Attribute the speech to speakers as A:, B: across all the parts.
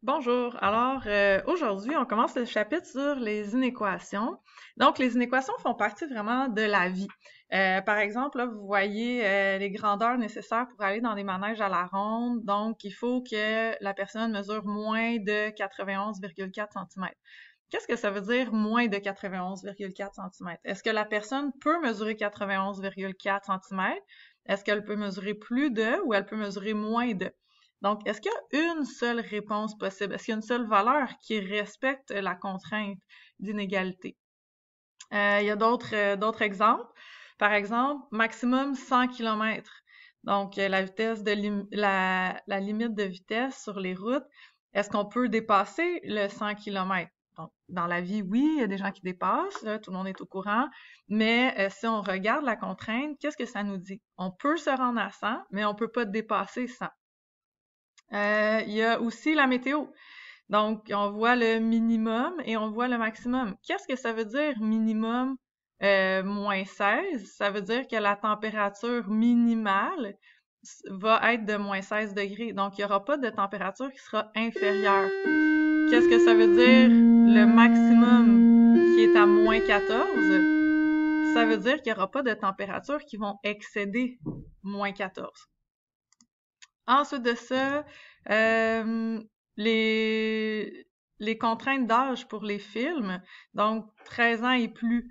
A: Bonjour. Alors, aujourd'hui, on commence le chapitre sur les inéquations. Donc, les inéquations font partie vraiment de la vie. Par exemple, là, vous voyez les grandeurs nécessaires pour aller dans des manèges à la ronde. Donc, il faut que la personne mesure moins de 91,4 cm. Qu'est-ce que ça veut dire moins de 91,4 cm? Est-ce que la personne peut mesurer 91,4 cm? Est-ce qu'elle peut mesurer plus de ou elle peut mesurer moins de? Donc, est-ce qu'il y a une seule réponse possible? Est-ce qu'il y a une seule valeur qui respecte la contrainte d'inégalité? Il y a d'autres exemples. Par exemple, maximum 100 km. Donc, la vitesse la limite de vitesse sur les routes, est-ce qu'on peut dépasser le 100 km? Donc, dans la vie, oui, il y a des gens qui dépassent, là, tout le monde est au courant, mais si on regarde la contrainte, qu'est-ce que ça nous dit? On peut se rendre à 100, mais on peut pas dépasser 100. Il y a aussi la météo. Donc, on voit le minimum et on voit le maximum. Qu'est-ce que ça veut dire minimum moins 16? Ça veut dire que la température minimale va être de moins 16 degrés. Donc, il n'y aura pas de température qui sera inférieure. Qu'est-ce que ça veut dire le maximum qui est à moins 14? Ça veut dire qu'il n'y aura pas de températures qui vont excéder moins 14. Ensuite de ça, les contraintes d'âge pour les films, donc 13 ans et plus.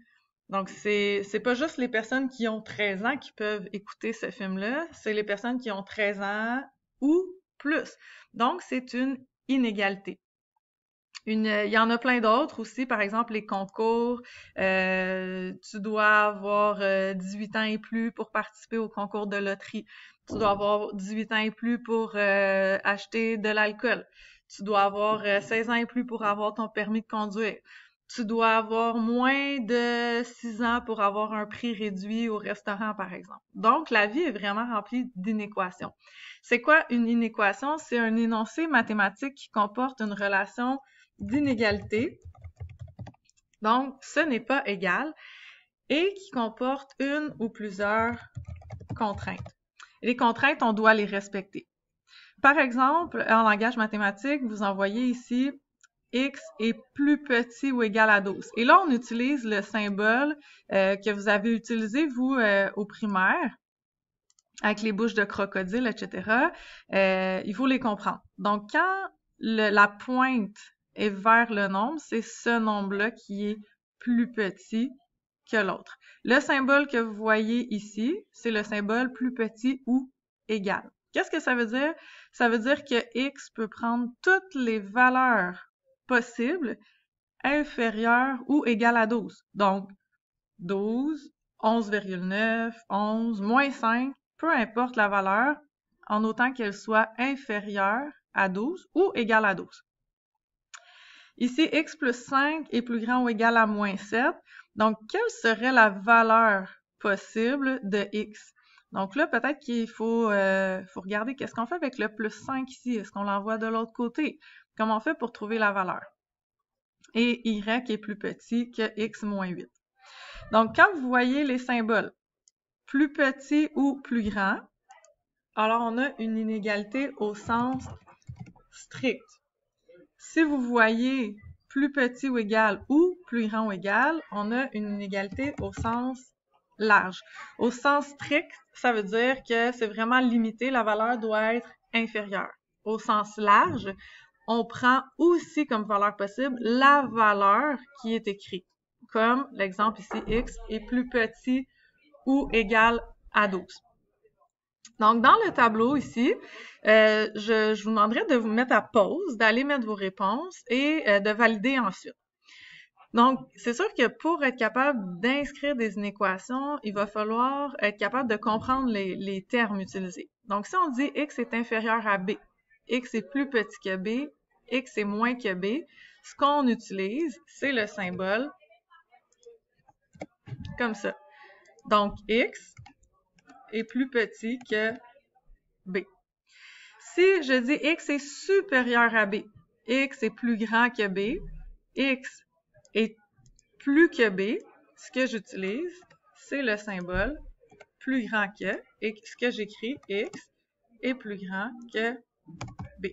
A: Donc, c'est pas juste les personnes qui ont 13 ans qui peuvent écouter ce film-là, c'est les personnes qui ont 13 ans ou plus. Donc, c'est une inégalité. Il y en a plein d'autres aussi, par exemple les concours. Tu dois avoir 18 ans et plus pour participer au concours de loterie. Tu dois avoir 18 ans et plus pour acheter de l'alcool. Tu dois avoir 16 ans et plus pour avoir ton permis de conduire. Tu dois avoir moins de 6 ans pour avoir un prix réduit au restaurant, par exemple. Donc, la vie est vraiment remplie d'inéquations. C'est quoi une inéquation? C'est un énoncé mathématique qui comporte une relation d'inégalité. Donc, ce n'est pas égal et qui comporte une ou plusieurs contraintes. Les contraintes, on doit les respecter. Par exemple, en langage mathématique, vous envoyez ici x est plus petit ou égal à 12. Et là, on utilise le symbole que vous avez utilisé, vous, au primaire, avec les bouches de crocodile, etc. Il faut les comprendre. Donc, quand la pointe est vers le nombre, c'est ce nombre-là qui est plus petit que l'autre. Le symbole que vous voyez ici, c'est le symbole plus petit ou égal. Qu'est-ce que ça veut dire? Ça veut dire que x peut prendre toutes les valeurs possibles inférieures ou égales à 12. Donc, 12, 11,9, 11, moins 5, peu importe la valeur, en autant qu'elle soit inférieure à 12 ou égale à 12. Ici, x plus 5 est plus grand ou égal à moins 7. Donc, quelle serait la valeur possible de x? Donc là, peut-être qu'il faut regarder qu'est-ce qu'on fait avec le plus 5 ici. Est-ce qu'on l'envoie de l'autre côté? Comment on fait pour trouver la valeur? Et y est plus petit que x moins 8. Donc, quand vous voyez les symboles plus petit ou plus grand, alors on a une inégalité au sens strict. Si vous voyez plus petit ou égal ou plus grand ou égal, on a une inégalité au sens large. Au sens strict, ça veut dire que c'est vraiment limité, la valeur doit être inférieure. Au sens large, on prend aussi comme valeur possible la valeur qui est écrite. Comme l'exemple ici, x est plus petit ou égal à 12. Donc, dans le tableau ici, je vous demanderai de vous mettre à pause, d'aller mettre vos réponses et de valider ensuite. Donc, c'est sûr que pour être capable d'inscrire des inéquations, il va falloir être capable de comprendre les termes utilisés. Donc, si on dit x est inférieur à b, x est plus petit que b, x est moins que b, ce qu'on utilise, c'est le symbole comme ça. Donc, x est plus petit que b. Si je dis x est supérieur à b, x est plus grand que b, x est plus que b, ce que j'utilise, c'est le symbole plus grand que, et ce que j'écris, x est plus grand que b.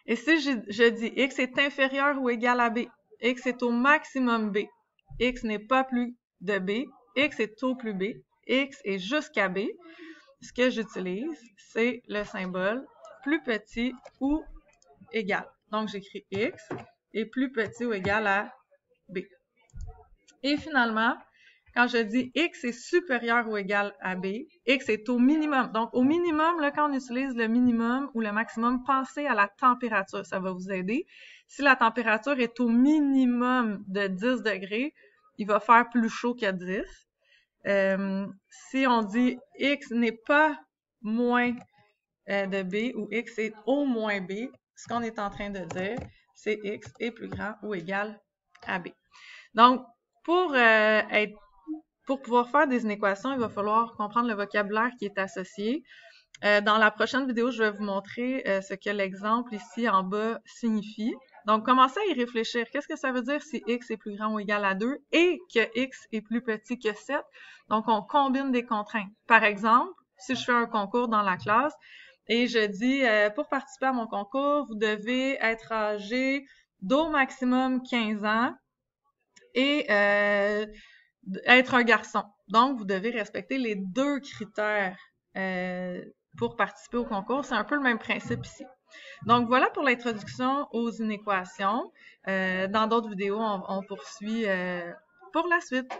A: Et si je dis x est inférieur ou égal à b, x est au maximum b, x n'est pas plus de b, x est au plus b, x est jusqu'à b, ce que j'utilise, c'est le symbole plus petit ou égal. Donc, j'écris x est plus petit ou égal à b. Et finalement, quand je dis x est supérieur ou égal à b, x est au minimum. Donc, au minimum, là, quand on utilise le minimum ou le maximum, pensez à la température. Ça va vous aider. Si la température est au minimum de 10 degrés, il va faire plus chaud que 10. Si on dit x n'est pas moins de b ou x est au moins b, ce qu'on est en train de dire, c'est x est plus grand ou égal à b. Donc, pour pouvoir faire des inéquations, il va falloir comprendre le vocabulaire qui est associé. Dans la prochaine vidéo, je vais vous montrer ce que l'exemple ici en bas signifie. Donc, commencez à y réfléchir. Qu'est-ce que ça veut dire si x est plus grand ou égal à 2 et que x est plus petit que 7? Donc, on combine des contraintes. Par exemple, si je fais un concours dans la classe et je dis, pour participer à mon concours, vous devez être âgé d'au maximum 15 ans et être un garçon. Donc, vous devez respecter les deux critères pour participer au concours. C'est un peu le même principe ici. Donc, voilà pour l'introduction aux inéquations. Dans d'autres vidéos, on poursuit pour la suite.